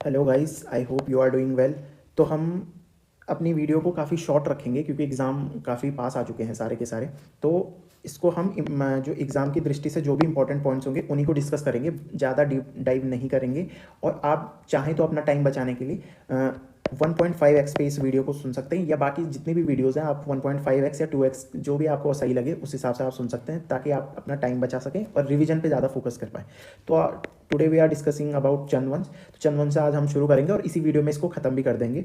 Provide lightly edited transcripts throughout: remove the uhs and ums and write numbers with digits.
Hello guys, I hope you are doing well. तो हम अपनी वीडियो को काफ़ी शॉर्ट रखेंगे क्योंकि एग्ज़ाम काफ़ी पास आ चुके हैं सारे के सारे। तो इसको हम जो एग्ज़ाम की दृष्टि से जो भी इंपॉर्टेंट पॉइंट्स होंगे उन्हीं को डिस्कस करेंगे, ज़्यादा डीप डाइव नहीं करेंगे। और आप चाहें तो अपना टाइम बचाने के लिए 1.5x पे इस वीडियो को सुन सकते हैं, या बाकी जितनी भी वीडियोज़ हैं आप 1.5x या 2x जो भी आपको सही लगे उस हिसाब से आप सुन सकते हैं, ताकि आप अपना टाइम बचा सकें और रिवीजन पे ज़्यादा फोकस कर पाएँ। तो today we are discussing about Chandravansh. तो चंद्रवंश से आज हम शुरू करेंगे और इसी वीडियो में इसको ख़त्म भी कर देंगे।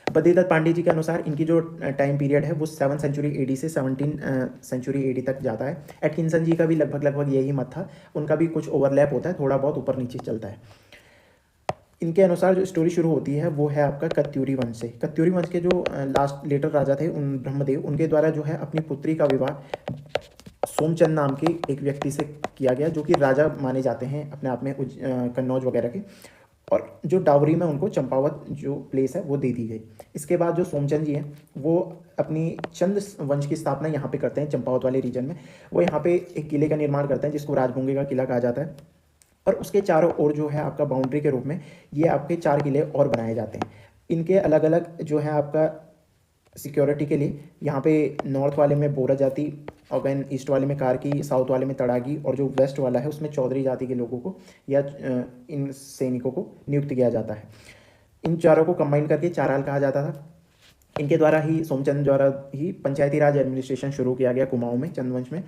बद्रीदत्त पांडे जी के अनुसार इनकी जो टाइम पीरियड है वो 7 सेंचुरी एडी से 17 सेंचुरी एडी तक जाता है। एटकिंसन जी का भी लगभग लगभग यही मत था, उनका भी कुछ ओवरलैप होता है, थोड़ा बहुत ऊपर नीचे चलता है। इनके अनुसार जो स्टोरी शुरू होती है वो है आपका कत्यूरी वंश से। कत्यूरी वंश के जो लास्ट लेटर राजा थे उन ब्रह्मदेव, उनके द्वारा जो है अपनी पुत्री का विवाह सोमचंद नाम के एक व्यक्ति से किया गया, जो कि राजा माने जाते हैं अपने आप में कन्नौज वगैरह के। और जो डावरी में उनको चंपावत जो प्लेस है वो दे दी गई। इसके बाद जो सोमचंद जी हैं वो अपनी चंद वंश की स्थापना यहाँ पे करते हैं चंपावत वाले रीजन में। वो यहाँ पे एक किले का निर्माण करते हैं जिसको राजगुंगे का किला कहा जाता है। और उसके चारों ओर जो है आपका बाउंड्री के रूप में ये आपके 4 किले और बनाए जाते हैं। इनके अलग अलग जो है आपका सिक्योरिटी के लिए यहाँ पे नॉर्थ वाले में बोरा जाति, और वैन ईस्ट वाले में कारकी, साउथ वाले में तड़ागी, और जो वेस्ट वाला है उसमें चौधरी जाति के लोगों को या इन सैनिकों को नियुक्त किया जाता है। इन चारों को कंबाइन करके चाराल कहा जाता था। इनके द्वारा ही सोमचंद द्वारा ही पंचायती राज एडमिनिस्ट्रेशन शुरू किया गया कुमाऊं में, चंद्रवंश में।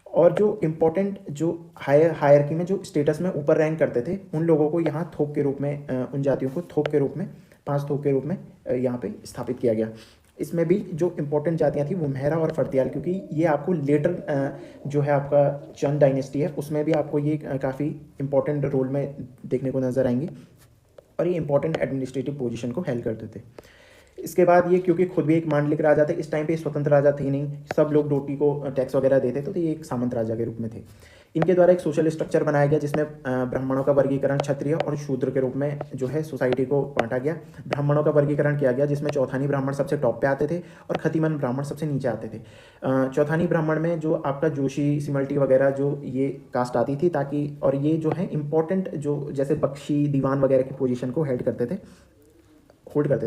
और जो इम्पोर्टेंट जो हायरकी में जो स्टेटस में ऊपर रैंक करते थे उन लोगों को यहाँ थोक के रूप में उन जातियों को थोक के रूप में 5 थोक के रूप में यहाँ पे स्थापित किया गया। इसमें भी जो इम्पोर्टेंट जातियाँ थी वो मेहरा और फर्तियाल, क्योंकि ये आपको लेटर जो है आपका चंद डायनेस्टी है उसमें भी आपको ये काफ़ी इंपॉर्टेंट रोल में देखने को नजर आएंगे, और ये इंपॉर्टेंट एडमिनिस्ट्रेटिव पोजीशन को हेल्प करते थे। इसके बाद ये क्योंकि खुद भी एक मांडलिक राजा थे, इस टाइम पे स्वतंत्र राजा थे नहीं, सब लोग डोटी को टैक्स वगैरह देते थे, तो ये एक सामंत राजा के रूप में थे। इनके द्वारा एक सोशल स्ट्रक्चर बनाया गया जिसमें ब्राह्मणों का वर्गीकरण क्षत्रिय और शूद्र के रूप में जो है सोसाइटी को बांटा गया। ब्राह्मणों का वर्गीकरण किया गया जिसमें चौथानी ब्राह्मण सबसे टॉप पे आते थे और खतीमन ब्राह्मण सबसे नीचे आते थे। चौथानी ब्राह्मण में जो आपका जोशी सिमल्टी वगैरह जो ये कास्ट आती थी, ताकि और ये जो है इंपॉर्टेंट जो जैसे बख्शी दीवान वगैरह की पोजीशन को होल्ड करते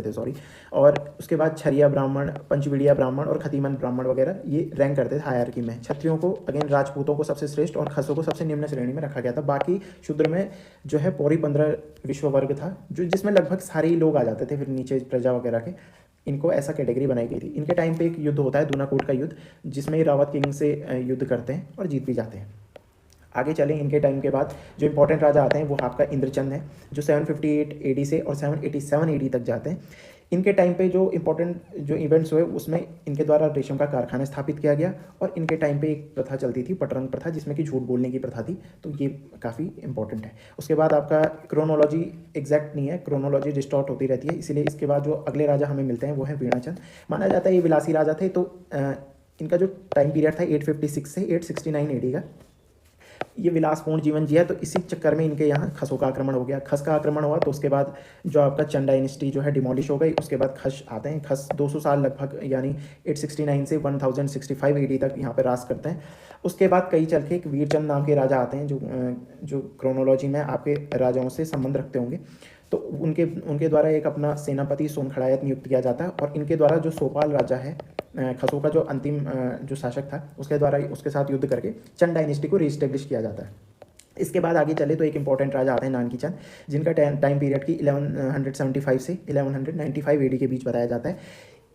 थे सॉरी। और उसके बाद छरिया ब्राह्मण, पंचविड़िया ब्राह्मण और खतीमन ब्राह्मण वगैरह ये रैंक करते थे हायरकी में। क्षत्रियों को अगेन राजपूतों को सबसे श्रेष्ठ और खसों को सबसे निम्न श्रेणी में रखा गया था। बाकी शूद्र में जो है पौरी 15 विश्व वर्ग था, जो जिसमें लगभग सारे ही लोग आ जाते थे फिर नीचे प्रजा वगैरह के। इनको ऐसा कैटेगरी बनाई गई थी। इनके टाइम पे एक युद्ध होता है दूनाकोट का युद्ध, जिसमें रावत किंग से युद्ध करते हैं और जीत भी जाते हैं। आगे चलें, इनके टाइम के बाद जो इंपॉर्टेंट राजा आते हैं वो आपका इंद्रचंद है, जो 758 एडी से और 787 एडी तक जाते हैं। इनके टाइम पे जो इंपॉर्टेंट जो इवेंट्स हुए उसमें इनके द्वारा रेशम का कारखाना स्थापित किया गया, और इनके टाइम पे एक प्रथा चलती थी पटरंग प्रथा, जिसमें कि झूठ बोलने की प्रथा थी, तो ये काफ़ी इंपॉर्टेंट है। उसके बाद आपका क्रोनोलॉजी एग्जैक्ट नहीं है, क्रोनोलॉजी डिस्टॉर्ट होती रहती है, इसीलिए इसके बाद जो अगले राजा हमें मिलते हैं वो है वीणाचंद। माना जाता है ये विलासी राजा थे, तो इनका जो टाइम पीरियड था 856 से 869 एडी का, ये विलासपूर्ण जीवन जिया। तो इसी चक्कर में इनके यहाँ खसों का आक्रमण हो गया। खस का आक्रमण हुआ तो उसके बाद जो आपका चंद डायनेस्टी जो है डिमोलिश हो गई। उसके बाद खस आते हैं, खस 200 साल लगभग यानी 869 से 1065 एडी तक यहाँ पे राज करते हैं। उसके बाद कई चल के एक वीरचंद नाम के राजा आते हैं जो क्रोनोलॉजी में आपके राजाओं से संबंध रखते होंगे। तो उनके द्वारा एक अपना सेनापति सोनखड़ायत नियुक्त किया जाता है, और इनके द्वारा जो सोपाल राजा है खसों का जो अंतिम जो शासक था उसके द्वारा उसके साथ युद्ध करके चंद डायनेस्टी को रीस्टेब्लिश किया जाता है। इसके बाद आगे चले तो एक इंपॉर्टेंट राजा आते हैं नानकी चंद, जिनका टाइम पीरियड की 1175 से 1195 एडी के बीच बताया जाता है।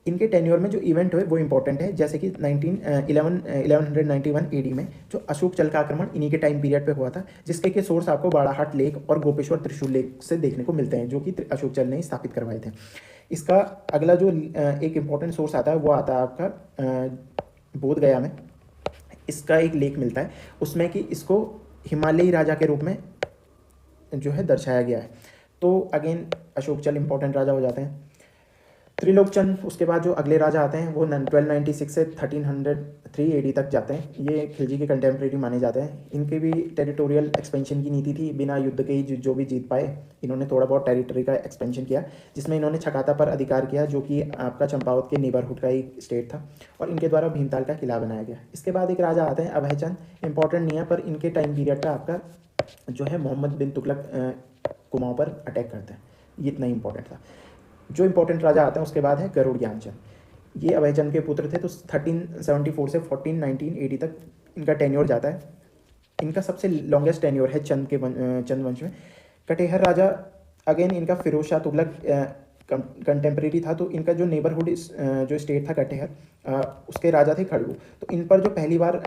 इनके टेन्योर में जो इवेंट हुए वो इंपॉर्टेंट है, जैसे कि 1191 एडी में जो अशोक चल का आक्रमण इन्हीं के टाइम पीरियड पे हुआ था, जिसके के सोर्स आपको बाड़ाहाट लेक और गोपेश्वर त्रिशूल लेक से देखने को मिलते हैं, जो कि अशोक चल ने ही स्थापित करवाए थे। इसका अगला जो एक इम्पॉर्टेंट सोर्स आता है वो आता है आपका बोध गया में। इसका एक लेख मिलता है उसमें कि इसको हिमालयी राजा के रूप में जो है दर्शाया गया है। तो अगेन अशोक चल इंपॉर्टेंट राजा हो जाते हैं। त्रिलोकचंद उसके बाद जो अगले राजा आते हैं वो 1296 से 1303 एडी तक जाते हैं। ये खिलजी के कंटेम्प्रेरी माने जाते हैं। इनके भी टेरिटोरियल एक्सपेंशन की नीति थी, बिना युद्ध के ही जो भी जीत पाए इन्होंने थोड़ा बहुत टेरिटरी का एक्सपेंशन किया, जिसमें इन्होंने छकाता पर अधिकार किया, जो कि आपका चंपावत के नेबरहुड का ही स्टेट था, और इनके द्वारा भीमताल का किला बनाया गया। इसके बाद एक राजा आते हैं अभयचंद, इंपॉर्टेंट नहीं है पर इनके टाइम पीरियड का आपका जो है मोहम्मद बिन तुगलक कुमाऊं पर अटैक करते हैं। ये इतना ही इंपॉर्टेंट था। जो इंपॉर्टेंट राजा आते हैं उसके बाद है गरुड़ ज्ञानचंद। ये अभयचंद के पुत्र थे। तो 1374 से 1980 तक इनका टेन्योर जाता है। इनका सबसे लॉन्गेस्ट टेन्योर है चंद वंश में। कटेहर राजा अगेन इनका फिरोज शाह तुगलक कंटेम्प्रेरी था। तो इनका जो नेबरहुड जो स्टेट था कटेहर, उसके राजा थे खड़गू। तो इन पर जो पहली बार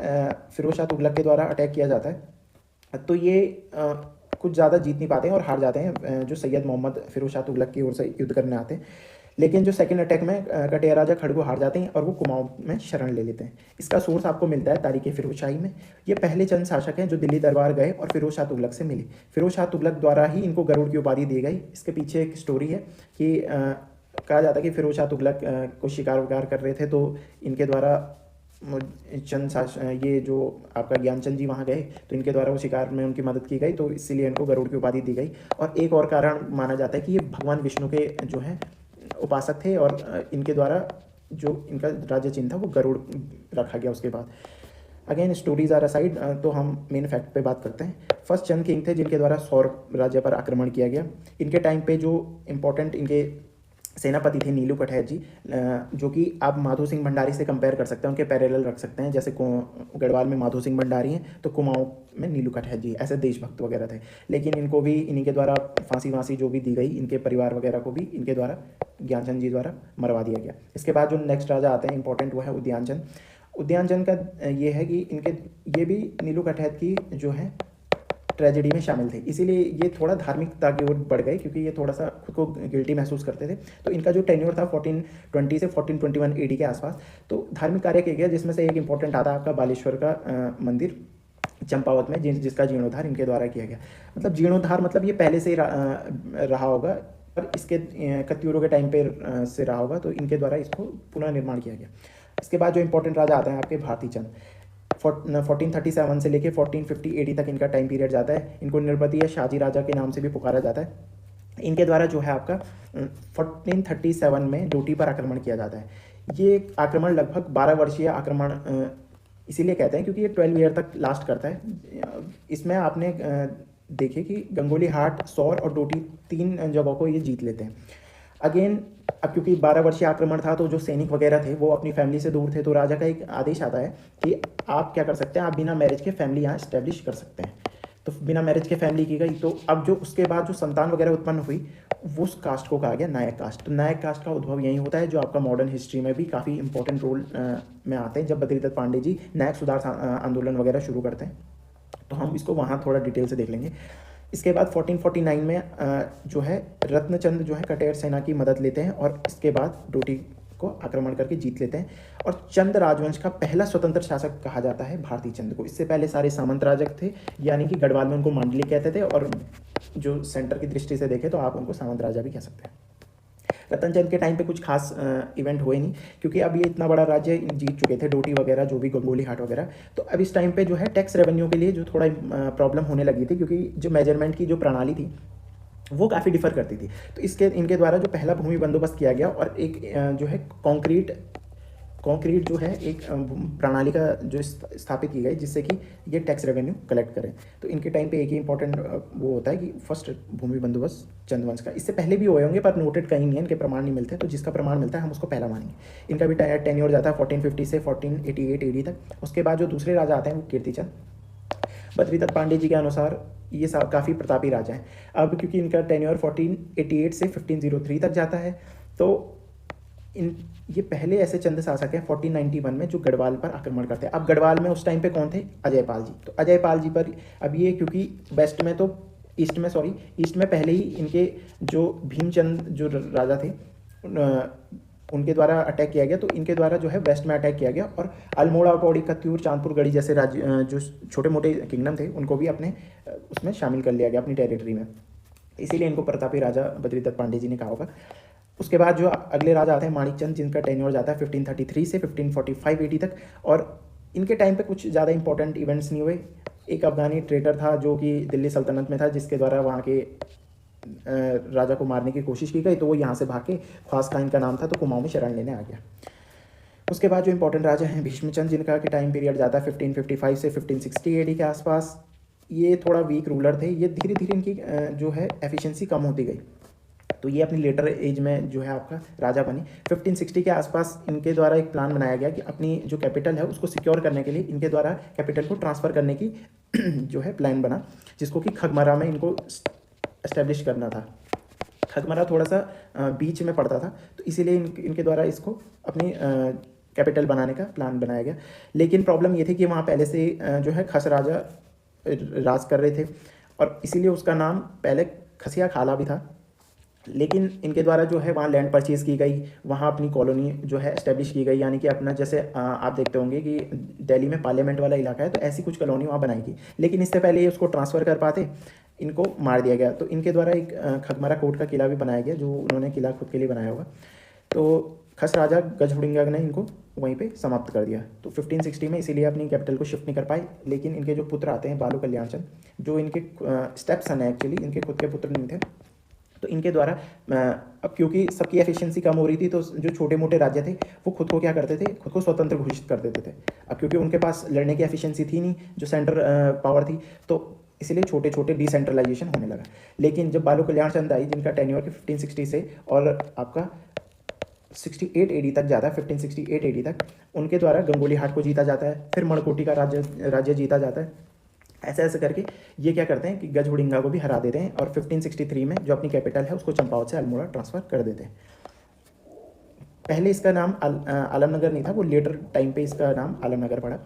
फिरोज शाह तुगलक के द्वारा अटैक किया जाता है तो ये कुछ ज़्यादा जीत नहीं पाते हैं और हार जाते हैं जो सैयद मोहम्मद फिरोज शाह तुगलक की ओर से युद्ध करने आते हैं। लेकिन जो सेकंड अटैक में कटेहर राजा खड़गू हार जाते हैं और वो कुमाऊं में शरण ले लेते हैं। इसका सोर्स आपको मिलता है तारीख फिरोज शाही में। ये पहले चंद शासक हैं जो दिल्ली दरबार गए और फिरोज शाह तुगलक से मिले। फिरोज शाह तुगलक द्वारा ही इनको गरुड़ की उपाधि दी गई। इसके पीछे एक स्टोरी है कि कहा जाता है कि फिरोज शाह तुगलक को शिकार विकार कर रहे थे, तो इनके द्वारा ये जो आपका ज्ञानचंद जी वहाँ गए तो इनके द्वारा वो शिकार में उनकी मदद की गई, तो इसीलिए इनको गरुड़ की उपाधि दी गई। और एक और कारण माना जाता है कि ये भगवान विष्णु के जो है उपासक थे और इनके द्वारा जो इनका राज्य चिन्ह था वो गरुड़ रखा गया। उसके बाद अगेन स्टोरीज आर असाइड, तो हम मेन फैक्ट पे बात करते हैं। फर्स्ट चंद किंग थे जिनके द्वारा सौर राज्य पर आक्रमण किया गया। इनके टाइम पे जो इम्पोर्टेंट इनके सेनापति थे नीलू कठैत जी, जो कि आप माधो सिंह भंडारी से कंपेयर कर सकते हैं, उनके पैरेलल रख सकते हैं। जैसे गढ़वाल में माधो सिंह भंडारी हैं तो कुमाऊं में नीलू कठैत जी, ऐसे देशभक्त वगैरह थे। लेकिन इनको भी इन्हीं के द्वारा फांसी जो भी दी गई, इनके परिवार वगैरह को भी इनके द्वारा ज्ञानचंद जी द्वारा मरवा दिया गया। इसके बाद जो नेक्स्ट राजा आते हैं इंपॉर्टेंट, वो है उदयनचंद। उदयनचंद का ये है कि ये भी नीलू कठैत की जो है ट्रेजेडी में शामिल थे, इसीलिए ये थोड़ा धार्मिकता की ओर बढ़ गए क्योंकि ये थोड़ा सा खुद को गिल्टी महसूस करते थे। तो इनका जो टेन्योर था 1420 से 1421 एडी के आसपास, तो धार्मिक कार्य किया गया, जिसमें से एक इंपॉर्टेंट आता है आपका बालेश्वर का मंदिर चंपावत में, जिसका जीर्णोद्धार इनके द्वारा किया गया। मतलब जीर्णोद्धार मतलब ये पहले से ही रहा होगा और इसके कत्यूरों के टाइम पे से रहा होगा, तो इनके द्वारा इसको पुनः निर्माण किया गया। इसके बाद जो इंपॉर्टेंट राजा आता है आपके भारती चंद। 1437 से लेके 1450 एडी तक इनका टाइम पीरियड जाता है। इनको निर्पति या शाहजी राजा के नाम से भी पुकारा जाता है। इनके द्वारा जो है आपका 1437 में डोटी पर आक्रमण किया जाता है। ये आक्रमण लगभग 12 वर्षीय आक्रमण इसीलिए कहते हैं क्योंकि ये 12 ईयर तक लास्ट करता है। इसमें आपने देखे कि गंगोली हाट, सौर और डोटी 3 जगहों को ये जीत लेते हैं। अगेन अब क्योंकि 12 वर्षीय आक्रमण था तो जो सैनिक वगैरह थे वो अपनी फैमिली से दूर थे, तो राजा का एक आदेश आता है कि आप क्या कर सकते हैं, आप बिना मैरिज के फैमिली यहाँ इस्टेब्लिश कर सकते हैं। तो बिना मैरिज के फैमिली की गई। तो अब जो उसके बाद जो संतान वगैरह उत्पन्न हुई वो उस कास्ट को कहा गया नायक कास्ट। तो नायक कास्ट का उद्भव यही होता है जो आपका मॉडर्न हिस्ट्री में भी काफ़ी इंपॉर्टेंट रोल में आते हैं। जब बद्रीदत्त पांडे जी नायक सुधार आंदोलन वगैरह शुरू करते हैं, तो हम इसको वहाँ थोड़ा डिटेल से देख लेंगे। इसके बाद 1449 में जो है रत्नचंद जो है कटेर सेना की मदद लेते हैं और इसके बाद डोटी को आक्रमण करके जीत लेते हैं। और चंद राजवंश का पहला स्वतंत्र शासक कहा जाता है भारती चंद को। इससे पहले सारे सामंत राजक थे, यानी कि गढ़वाल में उनको मांडलिक कहते थे, और जो सेंटर की दृष्टि से देखें तो आप उनको सामंत राजा भी कह सकते हैं। रतनचंद के टाइम पे कुछ खास इवेंट हुए नहीं क्योंकि अब ये इतना बड़ा राज्य जीत चुके थे, डोटी वगैरह जो भी गंगोली हाट वगैरह। तो अब इस टाइम पे जो है टैक्स रेवेन्यू के लिए जो थोड़ा प्रॉब्लम होने लगी थी क्योंकि जो मेजरमेंट की जो प्रणाली थी वो काफ़ी डिफर करती थी। तो इनके द्वारा जो पहला भूमि बंदोबस्त किया गया और एक जो है कॉन्क्रीट जो है एक प्रणाली का जो स्थापित की गई जिससे कि ये टैक्स रेवेन्यू कलेक्ट करें। तो इनके टाइम पे एक ही इंपॉर्टेंट वो होता है कि फर्स्ट भूमि बंदोबस्त चंदवंश का। इससे पहले भी हुए होंगे पर नोटेड कहीं नहीं है, इनके प्रमाण नहीं मिलते, तो जिसका प्रमाण मिलता है हम उसको पहला मानेंगे। इनका भी टेन्योर जाता है 1450 से 1488 एडी तक। उसके बाद जो दूसरे राजा आते हैं वो कीर्तिचंद। बद्रीदत्त पांडे जी के अनुसार ये काफ़ी प्रतापी राजा हैं। अब क्योंकि इनका टेन्योर 1488 से 1503 तक जाता है, तो ये पहले ऐसे चंद शासक हैं 1491 में जो गढ़वाल पर आक्रमण करते हैं। अब गढ़वाल में उस टाइम पे कौन थे? अजयपाल जी। तो अजयपाल जी पर अब ये क्योंकि ईस्ट में पहले ही इनके जो भीमचंद जो राजा थे उनके द्वारा अटैक किया गया, तो इनके द्वारा जो है वेस्ट में अटैक किया गया और अल्मोड़ा, पौड़ी, कत्यूर, चांदपुर गढ़ी जैसे राज्य जो छोटे मोटे किंगडम थे उनको भी अपने उसमें शामिल कर लिया गया अपनी टेरिटरी में। इसीलिए इनको प्रतापी राजा बद्रीदत्त पांडे जी ने कहा होगा। उसके बाद जो अगले राजा आते हैं माणिकचंद, जिनका टेन्योर जाता है 1533 से 1545 एडी तक। और इनके टाइम पे कुछ ज़्यादा इंपॉर्टेंट इवेंट्स नहीं हुए। एक अफगानी ट्रेडर था जो कि दिल्ली सल्तनत में था, जिसके द्वारा वहाँ के राजा को मारने की कोशिश की गई, तो वो यहाँ से भाग के, ख्वास खान का नाम था, तो कुमाऊं में शरण लेने आ गया। उसके बाद जो इंपॉर्टेंट राजा हैं भीष्मचंद, जिनका कि टाइम पीरियड जाता है 1555 से 1560 एडी के आसपास। ये थोड़ा वीक रूलर थे, ये धीरे धीरे इनकी जो है एफिशिएंसी कम होती गई। तो ये अपनी लेटर एज में जो है आपका राजा बनी। 1560 के आसपास इनके द्वारा एक प्लान बनाया गया कि अपनी जो कैपिटल है उसको सिक्योर करने के लिए इनके द्वारा कैपिटल को ट्रांसफ़र करने की जो है प्लान बना, जिसको कि खगमरा में इनको एस्टेब्लिश करना था। खगमरा थोड़ा सा बीच में पड़ता था, तो इसीलिए इनके द्वारा इसको अपनी कैपिटल बनाने का प्लान बनाया गया। लेकिन प्रॉब्लम ये थी कि वहाँ पहले से जो है खस राजा राज कर रहे थे, और इसीलिए उसका नाम पहले खसिया खाला भी था। लेकिन इनके द्वारा जो है वहाँ लैंड परचेज़ की गई, वहाँ अपनी कॉलोनी जो है इस्टेब्लिश की गई, यानी कि अपना जैसे आप देखते होंगे कि दिल्ली में पार्लियामेंट वाला इलाका है, तो ऐसी कुछ कॉलोनी वहाँ बनाई गई। लेकिन इससे पहले ये उसको ट्रांसफ़र कर पाते, इनको मार दिया गया। तो इनके द्वारा एक खगमरा कोट का किला भी बनाया गया, जो उन्होंने किला खुद के लिए बनाया होगा। तो खस राजा गजहुडिंगा ने इनको वहीं पे समाप्त कर दिया। तो 1560 में इसीलिए अपनी कैपिटल को शिफ्ट नहीं कर पाए। लेकिन इनके जो पुत्र आते हैं बालू कल्याण चंद, जो इनके स्टेप सन है, एक्चुअली इनके खुद के पुत्र नहीं थे, तो इनके द्वारा अब क्योंकि सबकी एफिशिएंसी कम हो रही थी, तो जो छोटे मोटे राज्य थे वो खुद को क्या करते थे, खुद को स्वतंत्र घोषित कर देते थे। अब क्योंकि उनके पास लड़ने की एफिशिएंसी थी नहीं, जो सेंटर पावर थी, तो इसलिए छोटे छोटे डिसेंट्रलाइजेशन होने लगा। लेकिन जब बालू कल्याण चंद आई, जिनका टेन्योर कि 1560 से और आपका 68 एडी तक जाता है, 1568 एडी तक, उनके द्वारा गंगोली हाट को जीता जाता है, फिर मणकोटी का राज्य जीता जाता है। ऐसे ऐसे करके ये क्या करते हैं कि गजहुडिंगा को भी हरा देते हैं, और 1563 में जो अपनी कैपिटल है उसको चंपावत से अल्मोड़ा ट्रांसफ़र कर देते हैं। पहले इसका नाम आलमनगर नहीं था, वो लेटर टाइम पे इसका नाम आलमनगर पड़ा।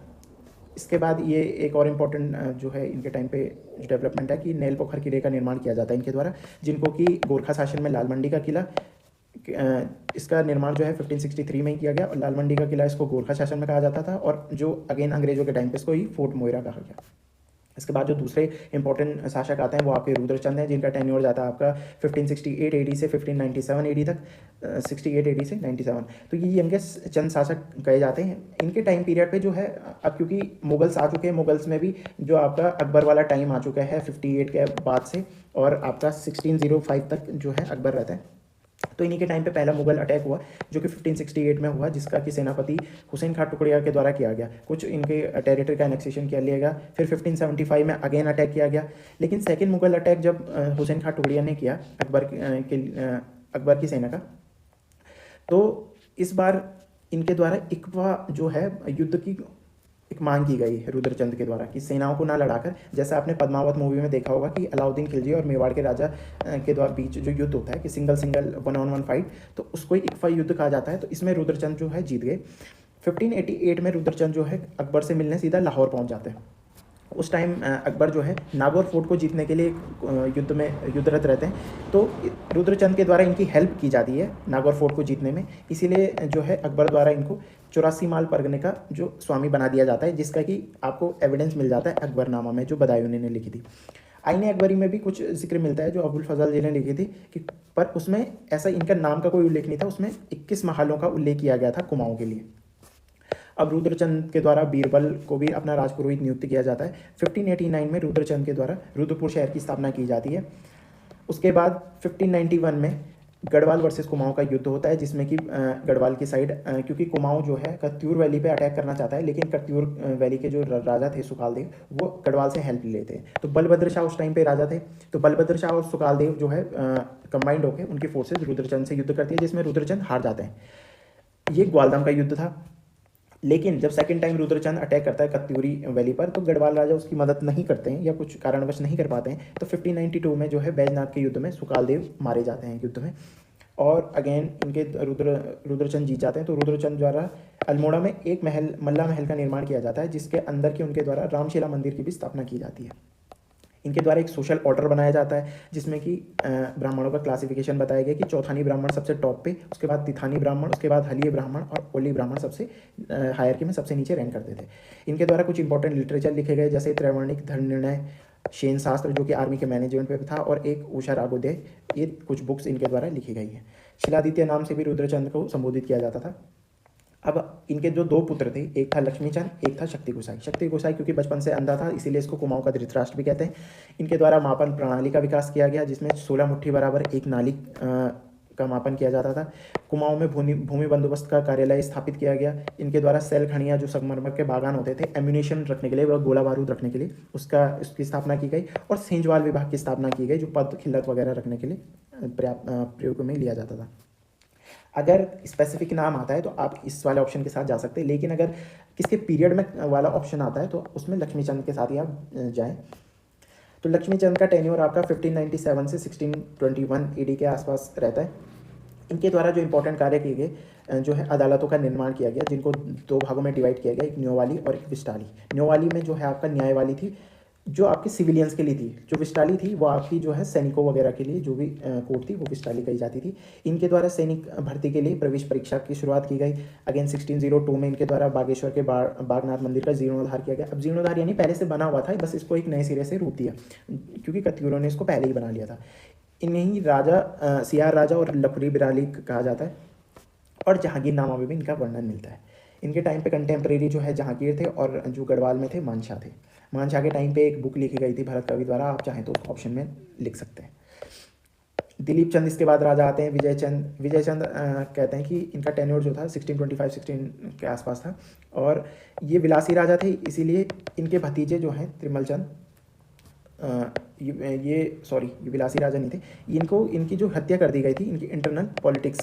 इसके बाद ये एक और इम्पॉर्टेंट जो है इनके टाइम पे जो डेवलपमेंट है कि नेल पोखर किले का निर्माण किया जाता है इनके द्वारा, जिनको कि गोरखा शासन में लाल मंडी का किला, इसका निर्माण जो है 1563 में ही किया गया, और लाल मंडी का किला इसको गोरखा शासन में कहा जाता था, और जो अगेन अंग्रेजों के टाइम पे इसको ही फोर्ट मोइरा कहा गया। इसके बाद जो दूसरे इंपॉर्टेंट शासक आते हैं वो आपके रुद्रचंद हैं, जिनका टेन्योर जाता है आपका 1568 एडी से 1597 एडी तक, 68 एडी से 97। तो ये यंगेस्ट चंद शासक कहे जाते हैं। इनके टाइम पीरियड पे जो है, अब क्योंकि मुगल्स आ चुके हैं, मुगल्स में भी जो आपका अकबर वाला टाइम आ चुका है 58 के बाद से, और आपका 1605 तक जो है अकबर रहता है। तो इन्हीं के टाइम पे पहला मुगल अटैक हुआ, जो कि 1568 में हुआ, जिसका कि सेनापति हुसैन खान टुकड़िया के द्वारा किया गया। कुछ इनके टेरिटरी का एनेक्सेशन किया लिया गया। फिर 1575 में अगेन अटैक किया गया। लेकिन सेकंड मुगल अटैक जब हुसैन खान टुकड़िया ने किया अकबर की सेना का, तो इस बार इनके द्वारा इक्वा जो है युद्ध की एक मांग की गई है रुद्रचंद के द्वारा, कि सेनाओं को ना लड़ाकर, जैसा आपने पद्मावत मूवी में देखा होगा कि अलाउद्दीन खिलजी और मेवाड़ के राजा के द्वारा बीच जो युद्ध होता है कि सिंगल 1-on-1 फाइट, तो उसको इक्फा युद्ध कहा जाता है। तो इसमें रुद्रचंद जो है जीत गए। 1588 में रुद्रचंद जो है अकबर से मिलने सीधा लाहौर पहुँच जाते हैं। उस टाइम अकबर जो है नागौर फोर्ट को जीतने के लिए युद्धरत रहते हैं। तो रुद्रचंद के द्वारा इनकी हेल्प की जाती है नागौर फोर्ट को जीतने में, इसीलिए जो है अकबर द्वारा इनको 84 माल परगने का जो स्वामी बना दिया जाता है, जिसका कि आपको एविडेंस मिल जाता है अकबरनामा में, जो बदायूनी ने लिखी थी। आईने अकबरी में भी कुछ जिक्र मिलता है जो अबुल फजल जी ने लिखी थी, कि पर उसमें ऐसा इनका नाम का कोई उल्लेख नहीं था, उसमें 21 महलों का उल्लेख किया गया था कुमाऊँ के लिए। अब रुद्रचंद के द्वारा बीरबल को भी अपना राजपुरोहित नियुक्त किया जाता है। 1589 में रुद्रचंद के द्वारा रुद्रपुर शहर की स्थापना की जाती है। उसके बाद 1591 में गढ़वाल वर्सेस कुमाऊं का युद्ध होता है, जिसमें कि गढ़वाल की साइड, क्योंकि कुमाऊं जो है कत्यूर वैली पे अटैक करना चाहता है, लेकिन कत्यूर वैली के जो राजा थे सुकालदेव, वो गढ़वाल से हेल्प लेते हैं। तो बलभद्र शाह उस टाइम पे राजा थे, तो बलभद्र शाह और सुकालदेव जो है कंबाइंड होकर उनकी फोर्सेज रुद्रचंद से युद्ध करती है, जिसमें रुद्रचंद हार जाते हैं। ये ग्वालदम का युद्ध था। लेकिन जब सेकंड टाइम रुद्रचंद अटैक करता है कत्यूरी वैली पर, तो गढ़वाल राजा उसकी मदद नहीं करते हैं या कुछ कारणवश नहीं कर पाते हैं। तो 1592 में जो है बैजनाथ के युद्ध में सुकालदेव मारे जाते हैं युद्ध में, और अगेन इनके रुद्रचंद जीत जाते हैं। तो रुद्रचंद द्वारा अल्मोड़ा में एक महल, मल्ला महल का निर्माण किया जाता है, जिसके अंदर के उनके द्वारा रामशिला मंदिर की भी स्थापना की जाती है। इनके द्वारा एक सोशल ऑर्डर बनाया जाता है, जिसमें कि ब्राह्मणों का क्लासिफिकेशन बताया गया कि चौथानी ब्राह्मण सबसे टॉप पे, उसके बाद तिथानी ब्राह्मण, उसके बाद हलीय ब्राह्मण और ओली ब्राह्मण सबसे हायरकी में सबसे नीचे रैंक करते थे। इनके द्वारा कुछ इंपॉर्टेंट लिटरेचर लिखे गए, जैसे त्रैवर्णिक धर्म निर्णय, शेन शास्त्र जो कि आर्मी के मैनेजमेंट पे था, और एक उषा रागोदय, ये कुछ बुक्स इनके द्वारा लिखी गई हैं। शिलादित्य नाम से भी रुद्रचंद को संबोधित किया जाता था। अब इनके जो दो पुत्र थे, एक था लक्ष्मीचंद, एक था शक्ति गोसाई। शक्ति गोसाई क्योंकि बचपन से अंधा था, इसीलिए इसको कुमाऊं का धृतराष्ट्र भी कहते हैं। इनके द्वारा मापन प्रणाली का विकास किया गया, जिसमें 16 मुट्ठी बराबर एक नाली मापन किया जाता था। कुमाऊं में भूमि बंदोबस्त का कार्यालय स्थापित किया गया। इनके द्वारा सेल खड़ियाँ जो संगमरमर के बागान होते थे एम्यूनेशन रखने के लिए व गोला बारूद रखने के लिए उसकी स्थापना की गई। और सेंजवाल विभाग की स्थापना की गई जो पद खिल्लत वगैरह रखने के लिए प्रयोग में लिया जाता था। अगर स्पेसिफिक नाम आता है तो आप इस वाले ऑप्शन के साथ जा सकते हैं, लेकिन अगर किसके पीरियड में वाला ऑप्शन आता है तो उसमें लक्ष्मीचंद के साथ ही आप जाएँ। तो लक्ष्मीचंद का टेन्योर आपका 1597 से 1621 एडी के आसपास रहता है। इनके द्वारा जो इंपॉर्टेंट कार्य किए गए जो है अदालतों का निर्माण किया गया, जिनको दो भागों में डिवाइड किया गया, एक न्योवाली और एक विस्टाली। न्योवाली में जो है आपका न्यायवाली थी जो आपके सिविलियंस के लिए थी, जो विस्टाली थी वो आपकी जो है सैनिकों वगैरह के लिए जो भी कोर्ट थी वो विस्टाली कही जाती थी। इनके द्वारा सैनिक भर्ती के लिए प्रवेश परीक्षा की शुरुआत की गई। अगेन 1602 में इनके द्वारा बागेश्वर के बागनाथ मंदिर का जीर्णोद्धार किया गया। अब जीर्णोद्धार यानी पहले से बना हुआ था, बस इसको एक नए सिरे से रूप दिया क्योंकि कत्यूरों ने इसको पहले ही बना लिया था। इन्हें राजा सियार राजा और लखुरी बिराली कहा जाता है। और जहांगीर नामा में भी इनका वर्णन मिलता है। इनके टाइम पे कंटेम्प्रेरी जो है जहांगीर थे और जो गढ़वाल में थे मानशाह थे। मानशाह के टाइम पे एक बुक लिखी गई थी भरत कवि द्वारा, आप चाहें तो उस ऑप्शन में लिख सकते हैं। दिलीप चंद इसके बाद राजा आते हैं। विजय चंद कहते हैं कि इनका टेन्योर जो था 1625-16 के आसपास था और ये विलासी राजा थे, इसीलिए इनके भतीजे जो हैं त्रिमल चंद ये विलासी राजा नहीं थे। इनकी जो हत्या कर दी गई थी इनकी इंटरनल पॉलिटिक्स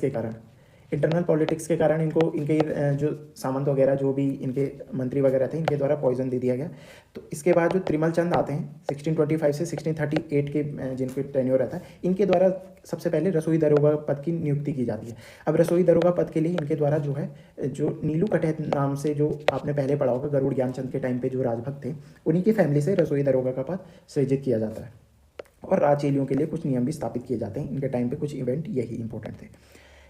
के कारण इनको इनके जो सामंत वगैरह जो भी इनके मंत्री वगैरह थे इनके द्वारा पॉइजन दे दिया गया। तो इसके बाद जो त्रिमल चंद आते हैं 1625 से 1638 के जिनके टेन्योर रहता है, इनके द्वारा सबसे पहले रसोई दरोगा पद की नियुक्ति की जाती है। अब रसोई दरोगा पद के लिए इनके द्वारा जो है जो नीलू कटहत नाम से जो आपने पहले पढ़ा होगा गरुड़ ज्ञानचंद के टाइम पे जो राजभक्त थे उन्हीं की फैमिली से रसोई दरोगा का पद सृजित किया जाता है। और राजचेलियों के लिए कुछ नियम भी स्थापित किए जाते हैं। इनके टाइम पे कुछ इवेंट यही इंपॉर्टेंट थे।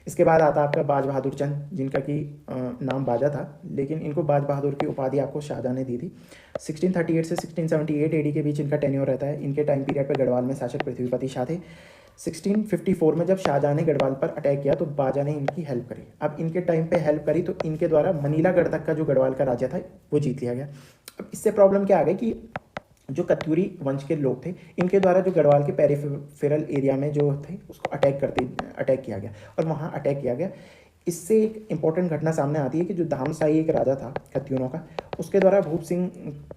इसके बाद आता है आपका बाज बहादुर चंद, जिनका कि नाम बाजा था, लेकिन इनको बाज बहादुर की उपाधि आपको शाहजहाँ ने दी थी। 1638 से 1678 एडी के बीच इनका टेन्योर रहता है। इनके टाइम पीरियड पर गढ़वाल में शासक पृथ्वीपति शाह थे। 1654 में जब शाहजहाँ ने गढ़वाल पर अटैक किया तो बाजा ने इनकी हेल्प करी। अब इनके टाइम पे हेल्प करी तो इनके द्वारा मनीलागढ़ तक का जो गढ़वाल का राज्य था वो जीत लिया गया। अब इससे प्रॉब्लम क्या आ गई कि जो कत्यूरी वंश के लोग थे इनके द्वारा जो गढ़वाल के पेरिफेरल एरिया में जो थे उसको अटैक किया गया और वहाँ अटैक किया गया। इससे एक इंपॉर्टेंट घटना सामने आती है कि जो धामसाई एक राजा था कत्यूरों का, उसके द्वारा भूप सिंह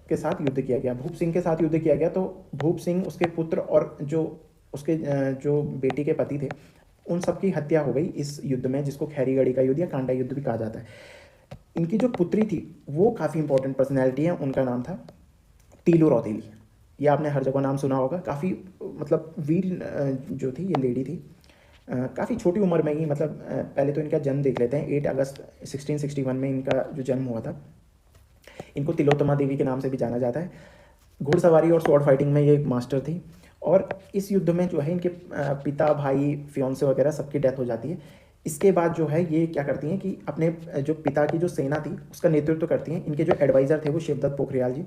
के साथ युद्ध किया गया। भूप सिंह के साथ युद्ध किया गया तो भूप सिंह, उसके पुत्र और जो उसके जो बेटी के पति थे उन सबकी हत्या हो गई इस युद्ध में, जिसको खैरीगढ़ी का युद्ध या कांडा युद्ध भी कहा जाता है। इनकी जो पुत्री थी वो काफ़ी इंपॉर्टेंट पर्सनैलिटी है, उनका नाम था तीलू रौतेली। ये आपने हर जगह नाम सुना होगा। काफ़ी मतलब वीर जो थी ये लेडी थी, काफ़ी छोटी उम्र में ही, मतलब पहले तो इनका जन्म देख लेते हैं। 8 अगस्त 1661 में इनका जो जन्म हुआ था। इनको तिलोत्तमा देवी के नाम से भी जाना जाता है। घुड़सवारी और स्वॉर्ड फाइटिंग में ये मास्टर थी और इस युद्ध में जो है इनके पिता, भाई, फियोंसे वगैरह सबकी डेथ हो जाती है। इसके बाद जो है ये क्या करती हैं कि अपने जो पिता की जो सेना थी उसका नेतृत्व करती हैं। इनके जो एडवाइज़र थे वो शिवदत्त पोखरियाल जी।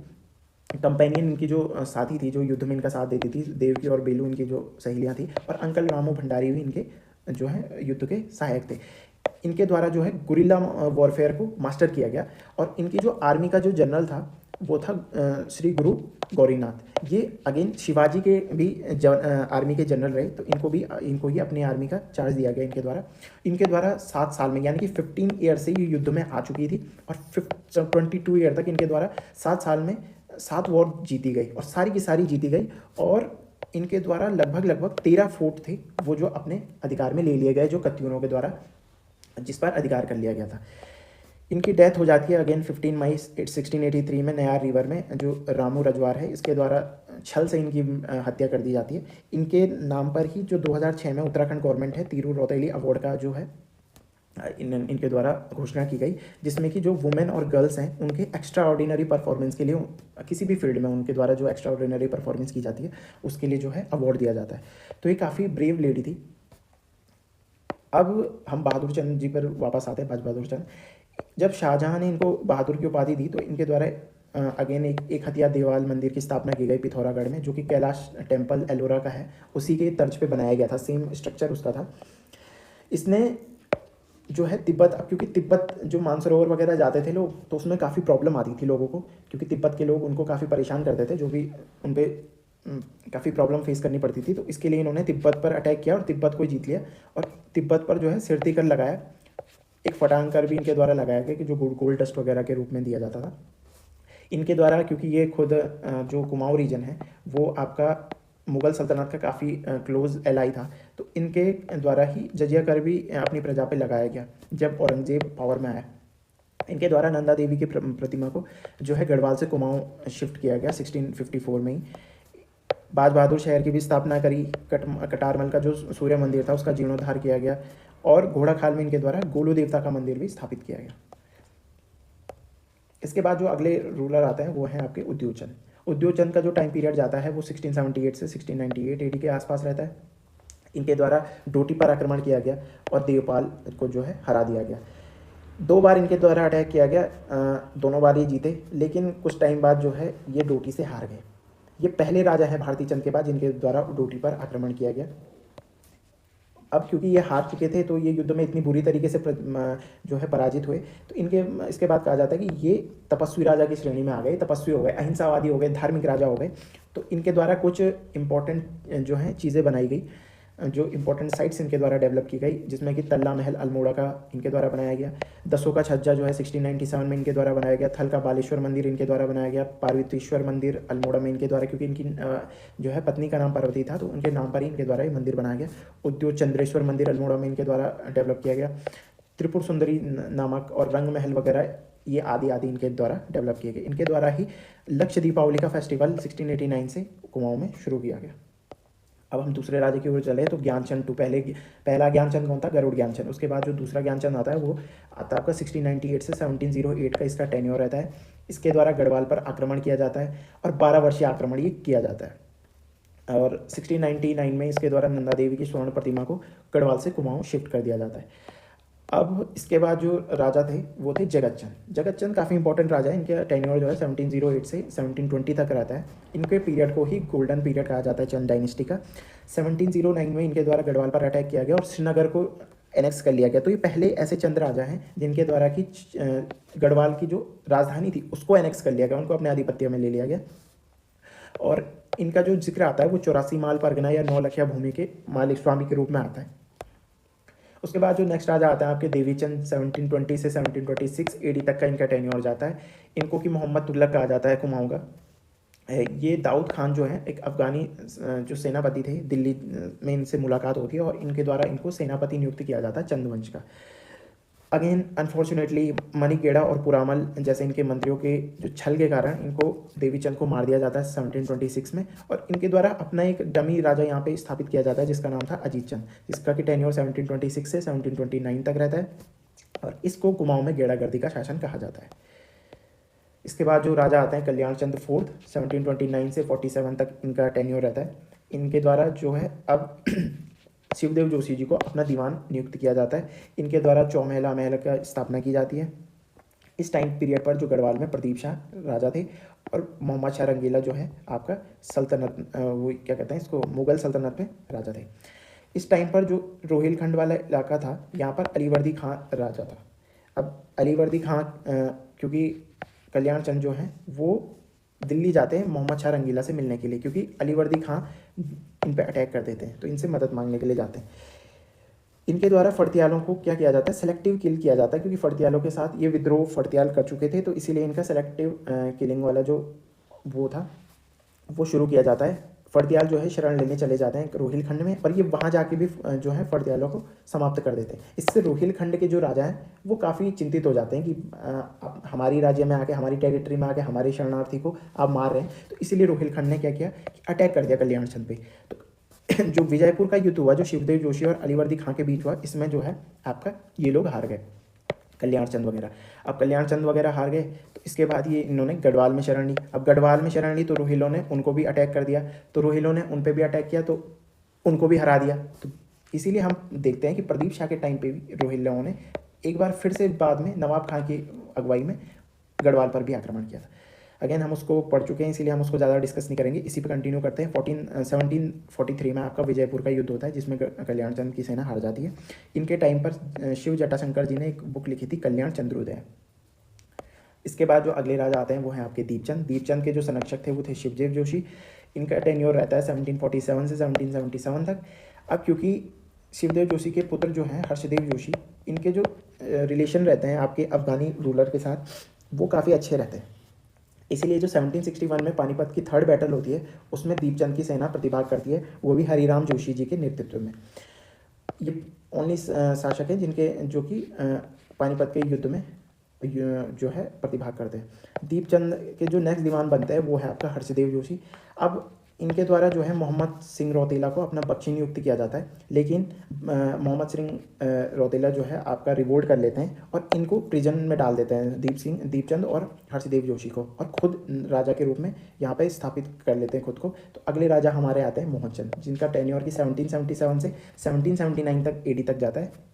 कंपेनियन इनकी जो साथी थी जो युद्ध में इनका साथ देती थी, देवकी और बेलू इनकी जो सहेलियाँ थी, और अंकल रामू भंडारी भी इनके जो है युद्ध के सहायक थे। इनके द्वारा जो है गुरिल्ला वॉरफेयर को मास्टर किया गया और इनकी जो आर्मी का जो जनरल था वो था श्री गुरु गौरीनाथ। ये अगेन शिवाजी के भी आर्मी के जनरल रहे, तो इनको ही अपनी आर्मी का चार्ज दिया गया इनके द्वारा 7 साल में, यानी कि 15 ईयर से ये युद्ध में आ चुकी थी और 22 ईयर तक इनके द्वारा 7 साल में 7 वॉर जीती गई और सारी की सारी जीती गई। और इनके द्वारा लगभग 13 फोर्ट थे वो जो अपने अधिकार में ले लिए गए, जो कत्यूरों के द्वारा जिस पर अधिकार कर लिया गया था। इनकी डेथ हो जाती है अगेन 15 मई 1683 में नयार रिवर में। जो रामू रजवार है इसके द्वारा छल से इनकी हत्या कर दी जाती है। इनके नाम पर ही जो 2006 में उत्तराखंड गवर्नमेंट है तीरू रौतेली अवार्ड का जो है इनके द्वारा घोषणा की गई, जिसमें कि जो वुमेन और गर्ल्स हैं उनके एक्स्ट्रा ऑर्डिनरी परफॉर्मेंस के लिए किसी भी फील्ड में उनके द्वारा जो एक्स्ट्रा ऑर्डिनरी परफॉर्मेंस की जाती है उसके लिए जो है अवार्ड दिया जाता है। तो ये काफ़ी ब्रेव लेडी थी। अब हम बहादुर चंद जी पर वापस आते हैं। बाज बहादुर चंद, जब शाहजहाँ ने इनको बहादुर की उपाधि दी तो इनके द्वारा अगेन एक हथिया देवाल मंदिर की स्थापना की गई पिथौरागढ़ में, जो कि कैलाश टेम्पल एलोरा का है, उसी के तर्ज पे बनाया गया था, सेम स्ट्रक्चर उसका था। इसने जो है तिब्बत, अब क्योंकि तिब्बत जो मानसरोवर वगैरह जाते थे लोग तो उसमें काफ़ी प्रॉब्लम आती थी लोगों को, क्योंकि तिब्बत के लोग उनको काफ़ी परेशान करते थे, जो भी उन पर काफ़ी प्रॉब्लम फेस करनी पड़ती थी, तो इसके लिए इन्होंने तिब्बत पर अटैक किया और तिब्बत को जीत लिया और तिब्बत पर जो है सिरतिकर लगाया। एक फटांकर भी इनके द्वारा लगाया गया कि जो गोल्ड डस्ट वगैरह के रूप में दिया जाता था इनके द्वारा, क्योंकि ये खुद जो कुमाऊँ रीजन है वो आपका मुग़ल सल्तनत का काफ़ी क्लोज एलाई था, तो इनके द्वारा ही जजिया कर भी अपनी प्रजा पे लगाया गया जब औरंगजेब पावर में आया। इनके द्वारा नंदा देवी की प्रतिमा को जो है गढ़वाल से कुमाऊँ शिफ्ट किया गया 1654 में ही। बाज बहादुर शहर की भी स्थापना करी। कटारमल का जो सूर्य मंदिर था उसका जीर्णोद्धार किया गया और घोड़ाखाल में इनके द्वारा गोलू देवता का मंदिर भी स्थापित किया गया। इसके बाद जो अगले रूलर आते हैं वो हैं आपके उद्योचन। उद्योचन का जो टाइम पीरियड जाता है वो 1678 से 1698 एडी के आसपास रहता है। इनके द्वारा डोटी पर आक्रमण किया गया और देवपाल को जो है हरा दिया गया। 2 बार इनके द्वारा अटैक किया गया, दोनों बार ये जीते, लेकिन कुछ टाइम बाद जो है ये डोटी से हार गए। ये पहले राजा हैं भारती चंद के बाद जिनके द्वारा डोटी पर आक्रमण किया गया। अब क्योंकि ये हार चुके थे तो ये युद्ध में इतनी बुरी तरीके से जो है पराजित हुए, तो इनके इसके बाद कहा जाता है कि ये तपस्वी राजा की श्रेणी में आ गए, तपस्वी हो गए, अहिंसावादी हो गए, धार्मिक राजा हो गए। तो इनके द्वारा कुछ इम्पोर्टेंट जो हैं चीज़ें बनाई गई, जो इंपॉर्टेंट साइट्स इनके द्वारा डेवलप की गई, जिसमें कि तल्ला महल अल्मोड़ा का इनके द्वारा बनाया गया, दसों का छज्जा जो है 1697 में इनके द्वारा बनाया गया, थल का बालेश्वर मंदिर इनके द्वारा बनाया गया, पार्वतीश्वर मंदिर अल्मोड़ा में इनके द्वारा, क्योंकि इनकी जो है पत्नी का नाम पार्वती था तो उनके नाम पर ही इनके द्वारा ये मंदिर बनाया गया। उद्योग चंद्रेश्वर मंदिर अल्मोड़ा में इनके द्वारा डेवलप किया गया। त्रिपुर सुंदरी नामक और रंग महल वगैरह ये आदि आदि इनके द्वारा डेवलप किए गए। इनके द्वारा ही लक्ष्य दीपावली का फेस्टिवल 1689 से कुमाऊँ में शुरू किया गया। अब हम दूसरे राजा की ओर चले तो ज्ञानचंद टू, पहला ज्ञानचंद कौन था? गरुड़ ज्ञानचंद। उसके बाद जो दूसरा ज्ञानचंद आता है वो आता है आपका 1698 से 1708 का इसका टेन्योर रहता है। इसके द्वारा गढ़वाल पर आक्रमण किया जाता है और 12 वर्षीय आक्रमण ये किया जाता है और 1699 में इसके द्वारा नंदा देवी की स्वर्ण प्रतिमा को गढ़वाल से कुमाऊँ शिफ्ट कर दिया जाता है। अब इसके बाद जो राजा थे वो थे जगतचंद। जगतचंद काफ़ी इंपॉर्टेंट राजा है। इनका टेन्योर जो है 1708 से 1720 तक रहता है। इनके पीरियड को ही गोल्डन पीरियड कहा जाता है चंद डायनेस्टी का। 1709 में इनके द्वारा गढ़वाल पर अटैक किया गया और श्रीनगर को एनेक्स कर लिया गया। तो ये पहले ऐसे चंद राजा हैं जिनके द्वारा की गढ़वाल की जो राजधानी थी उसको एनेक्स कर लिया गया, उनको अपने आधिपत्य में ले लिया गया। और इनका जो जिक्र आता है वो 84 माल परगना या 9 लखिया भूमि के मालिक स्वामी के रूप में आता है। उसके बाद जो नेक्स्ट राजा आता है आपके देवीचंद 1720 से 1726 एडी तक का इनका टेन्योर जाता है। इनको कि मोहम्मद तुगलक कहा जाता है कुमाऊँ का। ये दाऊद खान जो है एक अफ़गानी जो सेनापति थे, दिल्ली में इनसे मुलाकात होती है और इनके द्वारा इनको सेनापति नियुक्त किया जाता है चंदवंश का। अगेन अनफॉर्चुनेटली मणिगेड़ा और पुरामल जैसे इनके मंत्रियों के जो छल के कारण इनको देवीचंद को मार दिया जाता है 1726 में और इनके द्वारा अपना एक डमी राजा यहाँ पे स्थापित किया जाता है जिसका नाम था अजीत चंद, जिसका कि टेन्योर 1726 से 1729 तक रहता है और इसको कुमाऊँ में गेड़ागर्दी का शासन कहा जाता है। इसके बाद जो राजा आते हैं कल्याण चंद फोर्थ 1729 से 47 तक इनका टेन्योर रहता है। इनके द्वारा जो है अब शिवदेव जोशी जी को अपना दीवान नियुक्त किया जाता है। इनके द्वारा चौमहला महल का स्थापना की जाती है। इस टाइम पीरियड पर जो गढ़वाल में प्रदीप शाह राजा थे और मोहम्मद शाह रंगीला जो है आपका सल्तनत वो क्या कहते हैं इसको मुग़ल सल्तनत में राजा थे। इस टाइम पर जो रोहिलखंड वाला इलाका था यहाँ पर अलीवर्दी खां राजा था। अब अलीवर्दी खां क्योंकि कल्याण चंद जो हैं वो दिल्ली जाते हैं मोहम्मद शाह रंगीला से मिलने के लिए, क्योंकि अलीवर्दी खां इन पर अटैक कर देते हैं तो इनसे मदद मांगने के लिए जाते हैं। इनके द्वारा फड़तियालों को क्या किया जाता है? सेलेक्टिव किल किया जाता है, क्योंकि फड़तियालों के साथ ये विद्रोह फड़तियाल कर चुके थे तो इसीलिए इनका सेलेक्टिव किलिंग वाला जो वो था वो शुरू किया जाता है। फड़तियाल जो है शरण लेने चले जाते हैं रोहिलखंड में और ये वहाँ जाके भी जो है फड़तियालों को समाप्त कर देते हैं। इससे रोहिलखंड के जो राजा हैं वो काफ़ी चिंतित हो जाते हैं कि हमारी राज्य में आके, हमारी टेरिटरी में आके हमारे शरणार्थी को आप मार रहे हैं। तो इसीलिए रोहिलखंड ने क्या किया कि अटैक कर दिया कल्याण चंद पे। तो जो विजयपुर का युद्ध हुआ जो शिवदेव जोशी और अलीवर्दी खां के बीच हुआ, इसमें जो है आपका ये लोग हार गए, कल्याण चंद वगैरह। अब कल्याण चंद वगैरह हार गए तो इसके बाद ये इन्होंने गढ़वाल में शरण ली। अब गढ़वाल में शरण ली तो रोहिलों ने उनको भी अटैक कर दिया, तो रोहिलों ने उन पर भी अटैक किया तो उनको भी हरा दिया। तो इसीलिए हम देखते हैं कि प्रदीप शाह के टाइम पे भी रोहिलों ने एक बार फिर से बाद में नवाब खां की अगुवाई में गढ़वाल पर भी आक्रमण किया था। अगेन हम उसको पढ़ चुके हैं इसीलिए हम उसको ज़्यादा डिस्कस नहीं करेंगे, इसी पे कंटिन्यू करते हैं। 1743 में आपका विजयपुर का युद्ध होता है जिसमें कल्याण चंद की सेना हार जाती है। इनके टाइम पर शिव जटाशंकर जी ने एक बुक लिखी थी कल्याण चंद्रोदय। इसके बाद जो अगले राजा आते हैं वो हैं आपके दीपचंद। दीपचंद के जो संरक्षक थे वो थे शिवदेव जोशी। इनका टेन्योर रहता है 1747 से 1777 तक। अब क्योंकि शिवदेव जोशी के पुत्र जो हैं हर्षदेव जोशी, इनके जो रिलेशन रहते हैं आपके अफगानी रूलर के साथ वो काफ़ी अच्छे रहते हैं, इसीलिए जो 1761 में पानीपत की थर्ड बैटल होती है उसमें दीपचंद की सेना प्रतिभाग करती है, वो भी हरिराम जोशी जी के नेतृत्व में। ये ओनली शासक हैं जिनके जो कि पानीपत के युद्ध में जो है प्रतिभाग करते हैं। दीपचंद के जो नेक्स्ट दीवान बनते हैं वो है आपका हर्षदेव जोशी। अब इनके द्वारा जो है मोहम्मद सिंह रौतेला को अपना बख्शी नियुक्त किया जाता है, लेकिन मोहम्मद सिंह रौतेला जो है आपका रिवोल्ट कर लेते हैं और इनको प्रिजन में डाल देते हैं दीपचंद और हर्षदेव जोशी को, और खुद राजा के रूप में यहाँ पे स्थापित कर लेते हैं खुद को। तो अगले राजा हमारे आते हैं मोहनचंद, जिनका टेन्योर की 1777 से 1779 तक एडी तक जाता है।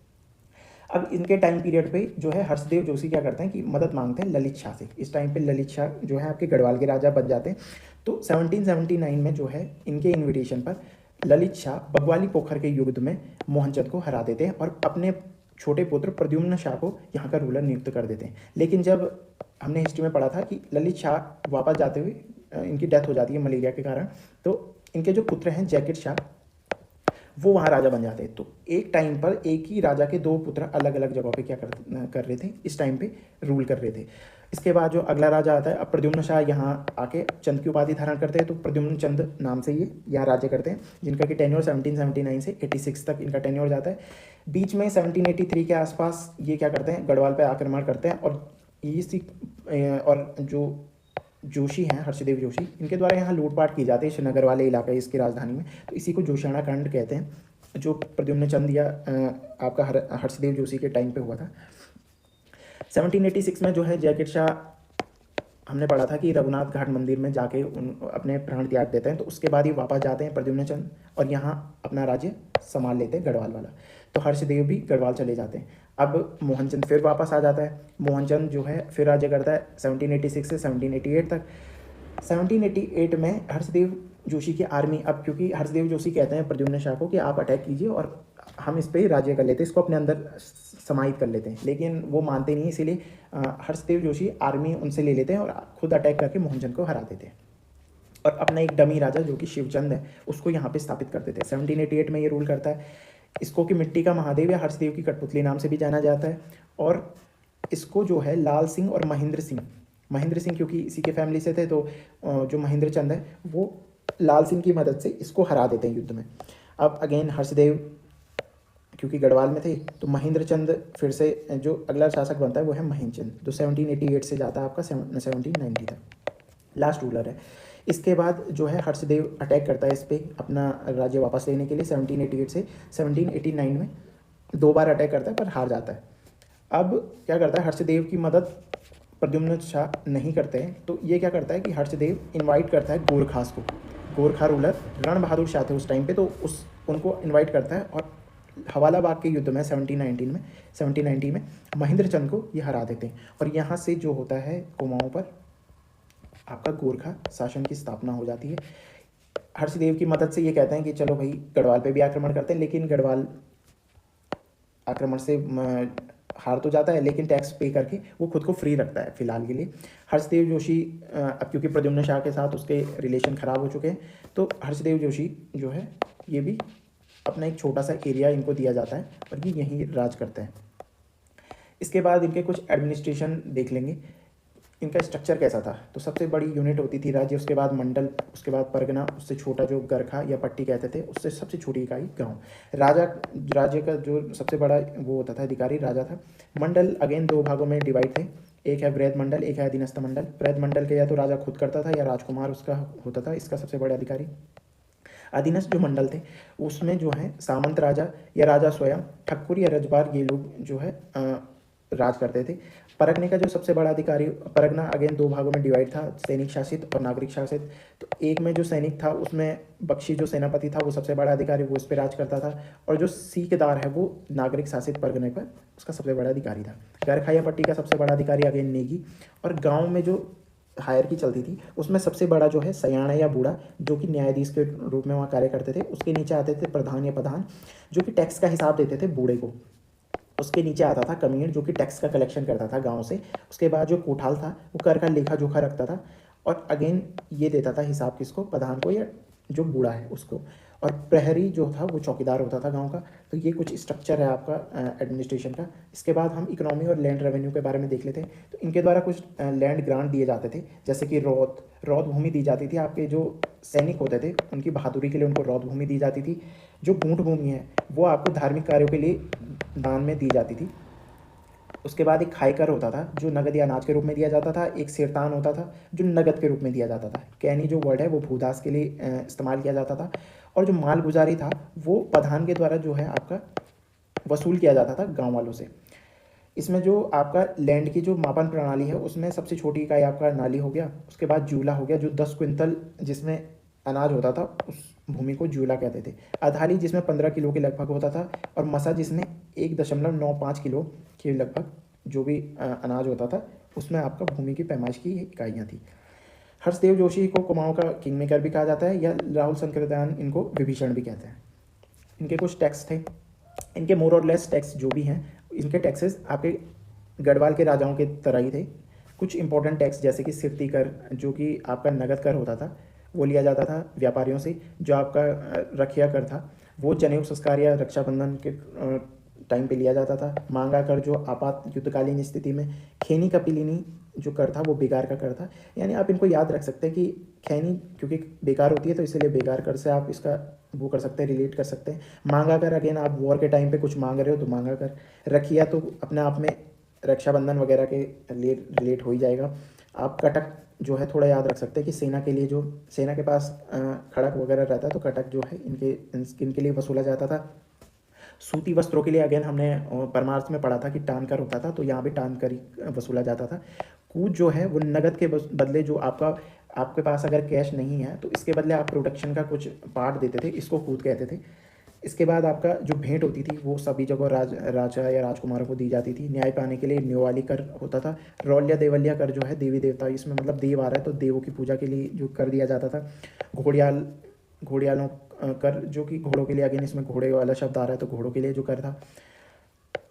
अब इनके टाइम पीरियड पे जो है हर्षदेव जोशी क्या करते हैं कि मदद मांगते हैं ललित शाह से। इस टाइम पे ललित शाह जो है आपके गढ़वाल के राजा बन जाते हैं। तो 1779 में जो है इनके इनविटेशन पर ललित शाह बगवाली पोखर के युद्ध में मोहनचंद को हरा देते हैं और अपने छोटे पुत्र प्रद्युम्न शाह को यहाँ का रूलर नियुक्त कर देते हैं। लेकिन जब हमने हिस्ट्री में पढ़ा था कि ललित शाह वापस जाते हुए इनकी डेथ हो जाती है मलेरिया के कारण, तो इनके जो पुत्र हैं जैकेट शाह वो वहाँ राजा बन जाते हैं। तो एक टाइम पर एक ही राजा के दो पुत्र अलग अलग जगहों पे क्या कर रहे थे, इस टाइम पे रूल कर रहे थे। इसके बाद जो अगला राजा आता है, अब प्रद्युम्न शाह यहाँ आके चंद की उपाधि धारण करते हैं, तो प्रद्युम्न चंद नाम से ये यहाँ राज्य करते हैं, जिनका कि टेन्योर 1779 से 86 तक इनका टेन्योर जाता है। बीच में 1783 के आसपास ये क्या करते हैं, गढ़वाल पर आक्रमण करते हैं और और जो जोशी हैं हर्षदेव जोशी, इनके द्वारा यहाँ लूटपाट की जाती है श्रीनगर वाले इलाके इसकी राजधानी में, तो इसी को जोशियाणा कांड कहते हैं, जो प्रद्युम्न चंद या आपका हर्षदेव जोशी के टाइम पे हुआ था। 1786 में जो है जैकेट शाह, हमने पढ़ा था कि रघुनाथ घाट मंदिर में जाके अपने प्राण त्याग देते हैं, तो उसके बाद ही वापस जाते हैं प्रद्युम्न चंद और यहाँ अपना राज्य संभाल लेते हैं गढ़वाल वाला। तो हर्षदेव भी गढ़वाल चले जाते हैं। अब मोहनचंद फिर वापस आ जाता है। मोहनचंद जो है फिर राज्य करता है 1786 से 1788 तक। 1788 में हर्षदेव जोशी की आर्मी, अब क्योंकि हर्षदेव जोशी कहते हैं प्रद्युम्न शाह को कि आप अटैक कीजिए और हम इस पर राज्य कर लेते हैं, इसको अपने अंदर समाहित कर लेते हैं, लेकिन वो मानते नहीं, इसीलिए हर्षदेव जोशी आर्मी उनसे ले लेते हैं और खुद अटैक करके मोहनचंद को हरा देते हैं और अपना एक डमी राजा जो कि शिवचंद है उसको यहाँ पे स्थापित कर देते हैं। 1788 में ये रूल करता है। इसको कि मिट्टी का महादेव या हर्षदेव की कठपुतली नाम से भी जाना जाता है, और इसको जो है लाल सिंह और महेंद्र सिंह क्योंकि इसी के फैमिली से थे, तो जो महेंद्र चंद है वो लाल सिंह की मदद से इसको हरा देते हैं युद्ध में। अब अगेन हर्षदेव क्योंकि गढ़वाल में थे, तो महेंद्र चंद फिर से जो अगला शासक बनता है वो है महेंद्र चंद, जो 1788 से जाता है आपका 1790 तक, लास्ट रूलर है। इसके बाद जो है हर्षदेव अटैक करता है इस पर अपना राज्य वापस लेने के लिए। 1788 से 1789 में 2 बार अटैक करता है पर हार जाता है। अब क्या करता है, हर्षदेव की मदद प्रद्युम्न शाह नहीं करते हैं, तो ये क्या करता है कि हर्षदेव इनवाइट करता है गोरखास को, गोरखा रूलर रण बहादुर शाह थे उस टाइम पे, तो उनको इनवाइट करता है और हवाला बाग के युद्ध में 1790 में महेंद्र चंद को ये हरा देते हैं और यहाँ से जो होता है कुमाऊँ पर आपका गोरखा शासन की स्थापना हो जाती है। हर्षदेव की मदद से ये कहते हैं कि चलो भाई गढ़वाल पे भी आक्रमण करते हैं, लेकिन गढ़वाल आक्रमण से हार तो जाता है, लेकिन टैक्स पे करके वो खुद को फ्री रखता है फिलहाल के लिए। हर्षदेव जोशी अब क्योंकि प्रद्युम्न शाह के साथ उसके रिलेशन ख़राब हो चुके हैं, तो हर्षदेव जोशी जो है ये भी अपना एक छोटा सा एरिया इनको दिया जाता है और ये यहीं राज करते हैं। इसके बाद इनके कुछ एडमिनिस्ट्रेशन देख लेंगे, इनका स्ट्रक्चर कैसा था। तो सबसे बड़ी यूनिट होती थी राज्य, उसके बाद मंडल, उसके बाद परगना, उससे छोटा जो गरखा या पट्टी कहते थे, उससे सबसे छोटी इकाई गांव। राज्य का जो सबसे बड़ा वो होता था अधिकारी राजा था। मंडल अगेन 2 भागों में डिवाइड थे, एक है वृहद मंडल, एक है अधीनस्थ मंडल। वृहद मंडल के या तो राजा खुद करता था या राजकुमार उसका होता था, इसका सबसे बड़ा अधिकारी। अधीनस्थ जो मंडल थे उसमें जो है सामंत राजा या राजा स्वयं, ठक्कुर या रजबार, ये लोग जो है राज करते थे। परगने का जो सबसे बड़ा अधिकारी, परगना अगेन 2 भागों में डिवाइड था, सैनिक शासित और नागरिक शासित। तो एक में जो सैनिक था उसमें बख्शी जो सेनापति था वो सबसे बड़ा अधिकारी, वो इस पर राज करता था, और जो सीकेदार है वो नागरिक शासित परगने पर उसका सबसे बड़ा अधिकारी था। गरखा या पट्टी का सबसे बड़ा अधिकारी अगेन नेगी। और गाँव में जो हायर की चलती थी उसमें सबसे बड़ा जो है सयाना या बूढ़ा, जो कि न्यायाधीश के रूप में वहाँ कार्य करते थे। उसके नीचे आते थे प्रधान या प्रधान, जो कि टैक्स का हिसाब देते थे बूढ़े को। उसके नीचे आता था कमीर, जो कि टैक्स का कलेक्शन करता था गांव से। उसके बाद जो कोठाल था वो कर का लेखा जोखा रखता था। और अगेन ये देता था हिसाब किसको, प्रधान को या जो बूढ़ा है उसको, और प्रहरी जो था वो चौकीदार होता था गांव का। तो ये कुछ स्ट्रक्चर है आपका एडमिनिस्ट्रेशन का। इसके बाद हम इकोनॉमी और लैंड रेवेन्यू के बारे में देख लेते हैं। तो इनके द्वारा कुछ लैंड ग्रांट दिए जाते थे, जैसे कि रौद भूमि दी जाती थी। आपके जो सैनिक होते थे उनकी बहादुरी के लिए उनको रौद भूमि दी जाती थी। जो गूंठ भूमि है वो आपको धार्मिक कार्यों के लिए दान में दी जाती थी। उसके बाद एक खाई कर होता था जो नगद या अनाज के रूप में दिया जाता था। एक सिरतान होता था जो नगद के रूप में दिया जाता था। कैनी जो वर्ड है वो भूदास के लिए इस्तेमाल किया जाता था। और जो मालगुजारी था वो प्रधान के द्वारा जो है आपका वसूल किया जाता था गांव वालों से। इसमें जो आपका लैंड की जो मापन प्रणाली है उसमें सबसे छोटी इकाई आपका नाली हो गया। उसके बाद जूला हो गया जो 10 क्विंटल जिसमें अनाज होता था उस भूमि को जूला कहते थे। अधाली जिसमें 15 किलो के लगभग होता था, और मसा जिसमें 1.95 किलो के लगभग जो भी अनाज होता था उसमें आपका भूमि की पैमाइश की इकाइयाँ थी। हर्षदेव जोशी को कुमाऊं का किंग मेकर भी कहा जाता है, या राहुल संकृत्यान इनको विभीषण भी कहते हैं। इनके कुछ टैक्स थे। इनके मोर और लेस टैक्स जो भी हैं इनके टैक्सेस आपके गढ़वाल के राजाओं के तरह ही थे। कुछ इंपॉर्टेंट टैक्स जैसे कि सिरती कर जो कि आपका नगद कर होता था वो लिया जाता था व्यापारियों से। जो आपका रखिया कर था वो जनेऊ संस्कार या रक्षाबंधन के टाइम पे लिया जाता था। मांगा कर जो आपात युद्धकालीन स्थिति में। खैनी कपिलिनी जो कर था वो बेकार का कर था। यानी आप इनको याद रख सकते हैं कि खैनी क्योंकि बेकार होती है तो इसलिए बेकार कर से आप इसका वो कर सकते हैं, रिलेट कर सकते हैं। मांगा कर अगेन आप वॉर के टाइम पे कुछ मांग रहे हो तो मांगा कर। रखिया तो अपने आप में रक्षाबंधन वगैरह के लिए रिलेट हो ही जाएगा। आप कटक जो है थोड़ा याद रख सकते हैं कि सेना के लिए जो सेना के पास खड़क वगैरह रहता है तो कटक जो है इनके लिए वसूला जाता था। सूती वस्त्रों के लिए अगेन हमने परमार्थ में पढ़ा था कि टान कर होता था, तो यहाँ भी टान कर ही वसूला जाता था। कूद जो है वो नगद के बदले जो आपके पास अगर कैश नहीं है तो इसके बदले आप प्रोडक्शन का कुछ पार्ट देते थे, इसको कूद कहते थे। इसके बाद आपका जो भेंट होती थी वो सभी जगह राजा या राजकुमारों को दी जाती थी। न्याय पाने के लिए न्योवाली कर होता था। रौल या देवलिया कर जो है देवी देवता, इसमें मतलब देव आ रहा है तो देवों की पूजा के लिए जो कर दिया जाता था। घोड़ियालों कर जो कि घोड़ों के लिए, अगेन इसमें घोड़े वाला शब्द आ रहा है तो घोड़ों के लिए जो कर था।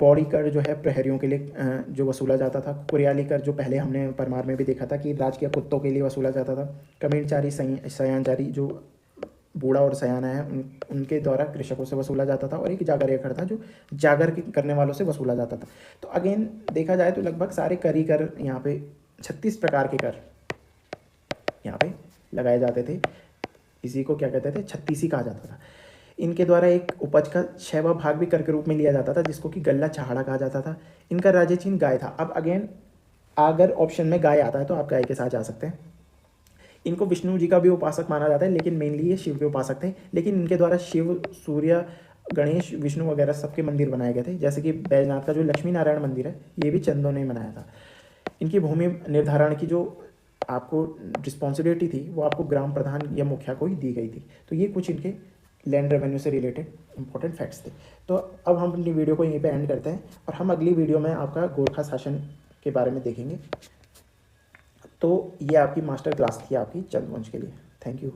पौड़ी कर जो है प्रहरियों के लिए जो वसूला जाता था। कुरियाली कर जो पहले हमने परमार में भी देखा था कि राजकीय कुत्तों के लिए वसूला जाता था। कमीणचारी सयानचारी जो बूढ़ा और सयाना है उनके द्वारा कृषकों से वसूला जाता था। और एक जागर कर था जो जागर करने वालों से वसूला जाता था। तो अगेन देखा जाए तो लगभग सारे कर ही कर यहाँ पे 36 प्रकार के कर यहाँ पे लगाए जाते थे। इसी को क्या कहते थे, छत्तीसी कहा जाता था। इनके द्वारा एक उपज का 6वां भाग भी कर के रूप में लिया जाता था जिसको कि गल्ला चहाड़ा कहा जाता था। इनका राज्य चिन्ह गाय था। अब अगेन अगर ऑप्शन में गाय आता है तो आप गाय के साथ जा सकते हैं। इनको विष्णु जी का भी उपासक माना जाता है लेकिन मेनली ये शिव के उपासक थे। लेकिन इनके द्वारा शिव, सूर्य, गणेश, विष्णु वगैरह सबके मंदिर बनाए गए थे। जैसे कि बैजनाथ का जो लक्ष्मी नारायण मंदिर है ये भी चंदों ने बनाया था। इनकी भूमि निर्धारण की जो आपको रिस्पॉन्सिबिलिटी थी वो आपको ग्राम प्रधान या मुखिया को ही दी गई थी। तो ये कुछ इनके लैंड रेवेन्यू से रिलेटेड इंपॉर्टेंट फैक्ट्स थे। तो अब हम अपनी वीडियो को यहीं पे एंड करते हैं और हम अगली वीडियो में आपका गोरखा शासन के बारे में देखेंगे। तो ये आपकी मास्टर क्लास थी आपकी चंद्रवंश के लिए। Thank you.